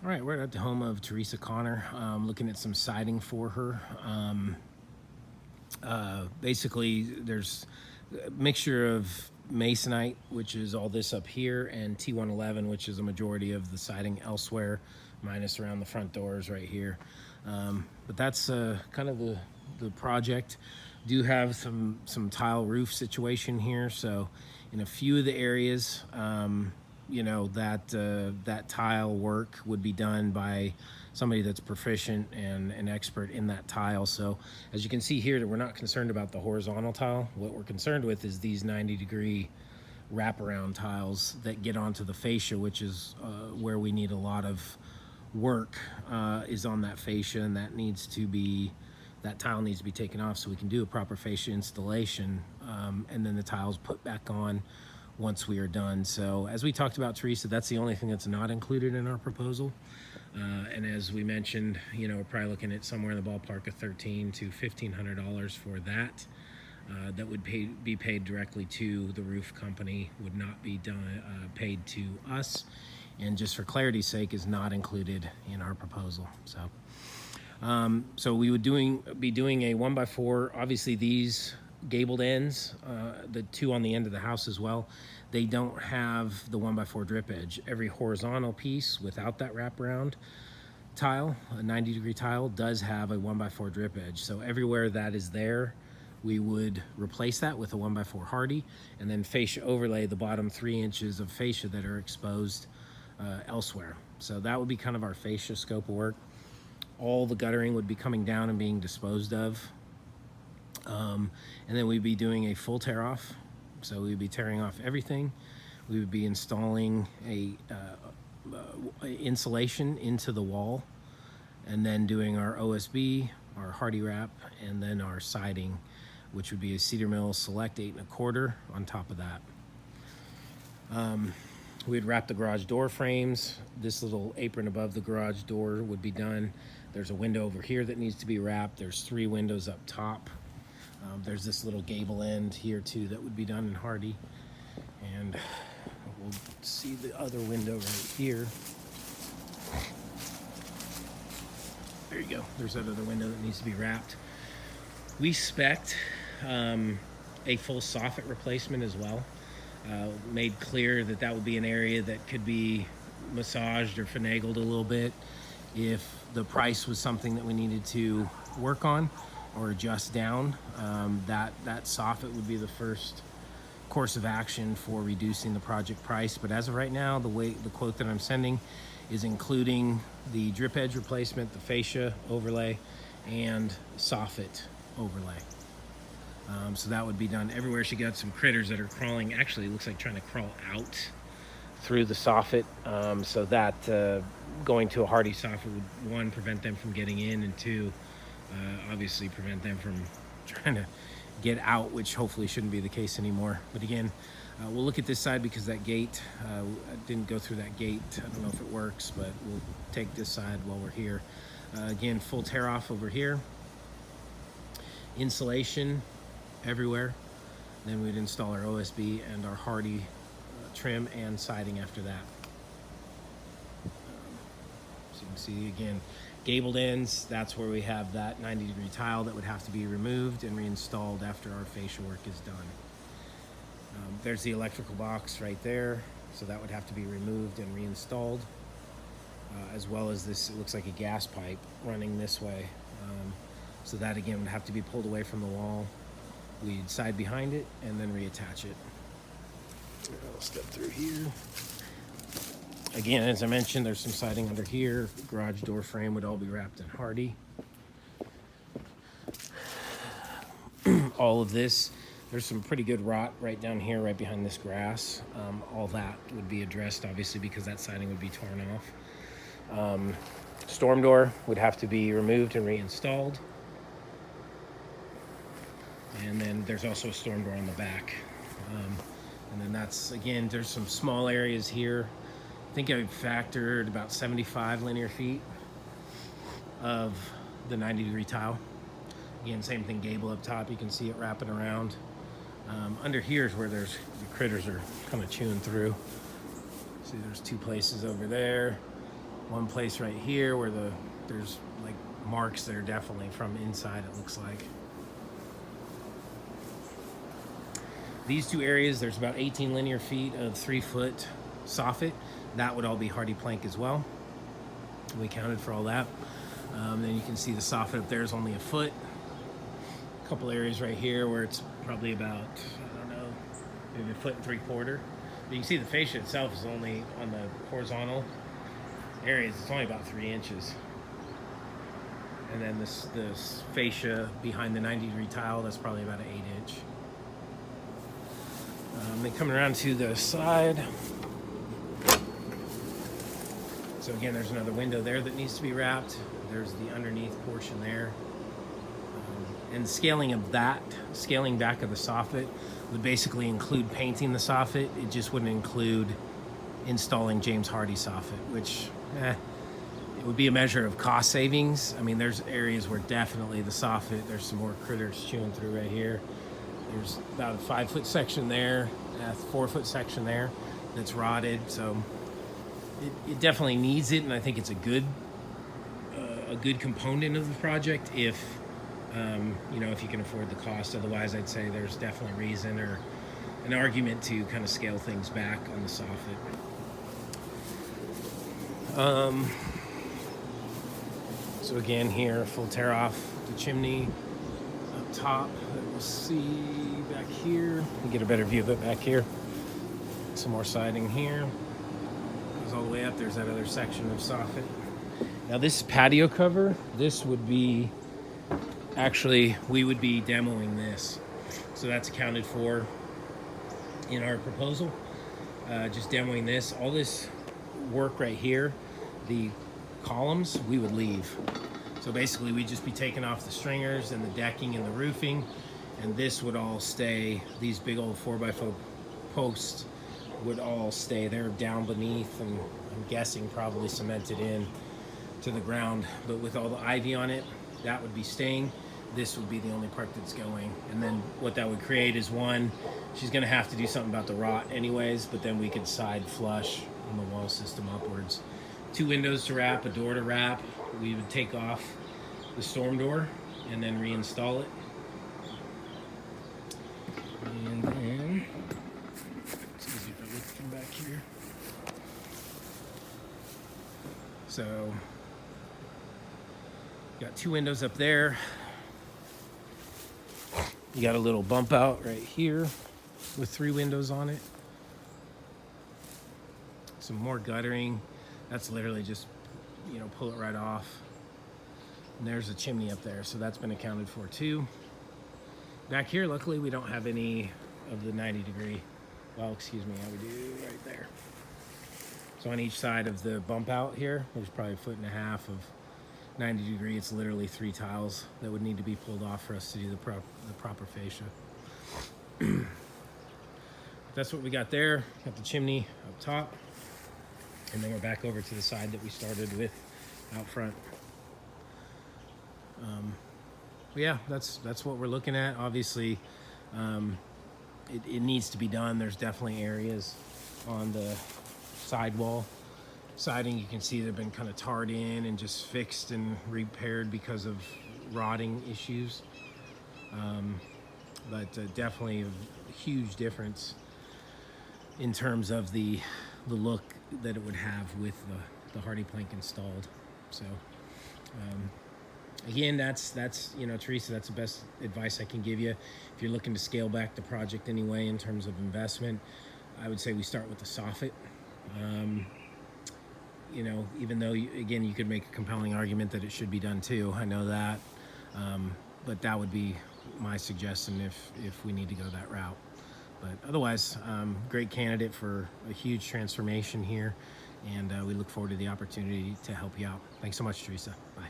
All right, we're at the home of Teresa Connor, looking at some siding for her. Basically, there's a mixture of masonite, which is all this up here, and T111, which is a majority of the siding elsewhere, minus around the front doors right here. But that's kind of the project. Do have some tile roof situation here, so in a few of the areas, you know, that tile work would be done by somebody that's proficient and an expert in that tile. So as you can see here, we're not concerned about the horizontal tile. What we're concerned with is these 90-degree wraparound tiles that get onto the fascia, which is where we need a lot of work, is on that fascia, and that tile needs to be taken off so we can do a proper fascia installation, and then the tiles put back on once we are done. So as we talked about, Teresa, that's the only thing that's not included in our proposal. And as we mentioned, you know, we're probably looking at somewhere in the ballpark of $1,300 to $1,500 for that. That would be paid directly to the roof company, would not be paid to us, and just for clarity's sake is not included in our proposal. So we would be doing a 1x4. Obviously these gabled ends, the two on the end of the house as well, they don't have the 1x4 drip edge. Every horizontal piece without that wraparound tile, a 90-degree tile, does have a 1x4 drip edge. So everywhere that is there, we would replace that with a 1x4 Hardie, and then fascia overlay the bottom 3 inches of fascia that are exposed elsewhere. So that would be kind of our fascia scope of work. All the guttering would be coming down and being disposed of. And then we'd be doing a full tear off. So we'd be tearing off everything. We would be installing a insulation into the wall, and then doing our OSB, our Hardie wrap, and then our siding, which would be a cedar mill select 8 1/4 on top of that. We'd wrap the garage door frames. This little apron above the garage door would be done. There's a window over here that needs to be wrapped. There's 3 windows up top. There's this little gable end here too that would be done in Hardie. And we'll see the other window right here. There you go. There's that other window that needs to be wrapped. We spec'd a full soffit replacement as well. Made clear that that would be an area that could be massaged or finagled a little bit if the price was something that we needed to work on or adjust down. That soffit would be the first course of action for reducing the project price. But as of right now, the quote that I'm sending is including the drip edge replacement, the fascia overlay, and soffit overlay. So that would be done everywhere. She got some critters that are crawling. Actually, it looks like trying to crawl out through the soffit. So that going to a Hardie soffit would, 1, prevent them from getting in, and 2, obviously prevent them from trying to get out, which hopefully shouldn't be the case anymore. But again, we'll look at this side because that gate, I didn't go through that gate. I don't know if it works, but we'll take this side while we're here. Again, full tear off over here. Insulation everywhere. Then we'd install our OSB and our Hardie trim and siding after that. So you can see again, gabled ends, that's where we have that 90-degree tile that would have to be removed and reinstalled after our fascia work is done. There's the electrical box right there, so that would have to be removed and reinstalled, as well as this, it looks like a gas pipe running this way. So that again would have to be pulled away from the wall. We'd side behind it and then reattach it. I'll step through here. Again, as I mentioned, there's some siding under here. The garage door frame would all be wrapped in Hardie. All of this, there's some pretty good rot right down here, right behind this grass. All that would be addressed, obviously, because that siding would be torn off. Storm door would have to be removed and reinstalled. And then there's also a storm door on the back. And then that's, again, there's some small areas here. I think I factored about 75 linear feet of the 90-degree tile. Again, same thing, gable up top. You can see it wrapping around. Under here is where the critters are kind of chewing through. See, there's 2 places over there. One place right here where there's like marks that are definitely from inside, it looks like. These two areas, there's about 18 linear feet of 3-foot soffit. That would all be Hardie plank as well. We counted for all that. Then you can see the soffit up there is only a foot. A couple areas right here where it's probably about, I don't know, maybe 1.75 feet. But you can see the fascia itself is only on the horizontal areas, it's only about 3 inches. And then this fascia behind the 90-degree tile, that's probably about an 8-inch. Then coming around to the side. So again, there's another window there that needs to be wrapped. There's the underneath portion there. And the scaling back of the soffit would basically include painting the soffit. It just wouldn't include installing James Hardie soffit, which it would be a measure of cost savings. I mean, there's areas where definitely the soffit, there's some more critters chewing through right here. There's about a 5-foot section there, a 4-foot section there that's rotted. So it definitely needs it, and I think it's a good component of the project if you know, if you can afford the cost. Otherwise, I'd say there's definitely reason or an argument to kind of scale things back on the soffit. So again, here, full tear off the chimney up top that we'll see back here. You get a better view of it back here. Some more siding here. Goes all the way up. There's that other section of soffit. Now this patio cover, this would be, actually, we would be demoing this. So that's accounted for in our proposal. Just demoing this. All this work right here, the columns, we would leave. So basically we'd just be taking off the stringers and the decking and the roofing, and this would all stay. These big old 4x4 posts would all stay there down beneath, and I'm guessing probably cemented in to the ground. But with all the ivy on it, that would be staying. This would be the only part that's going. And then what that would create is, one, she's gonna have to do something about the rot anyways, but then we could side flush on the wall system upwards. 2 windows to wrap, a door to wrap. We would take off the storm door and then reinstall it. And then, it's easy if I look from back here. So, got 2 windows up there. You got a little bump out right here with 3 windows on it. Some more guttering. That's literally just, you know, pull it right off. And there's a chimney up there, so that's been accounted for too. Back here, luckily, we don't have any of the 90-degree. Well, excuse me, how we do right there. So on each side of the bump out here, there's probably 1.5 feet of 90-degree. It's literally 3 tiles that would need to be pulled off for us to do the proper fascia. That's what we got there. Got the chimney up top. And then we're back over to the side that we started with out front. But yeah, that's what we're looking at. Obviously, it needs to be done. There's definitely areas on the sidewall siding. You can see they've been kind of tarred in and just fixed and repaired because of rotting issues. But definitely a huge difference in terms of the look that it would have with the Hardie plank installed. So again, that's you know, Teresa, that's the best advice I can give you. If you're looking to scale back the project anyway in terms of investment, I would say we start with the soffit. You know, even though again, you could make a compelling argument that it should be done too, I know that, but that would be my suggestion if we need to go that route. But otherwise, great candidate for a huge transformation here, and we look forward to the opportunity to help you out. Thanks so much, Teresa. Bye.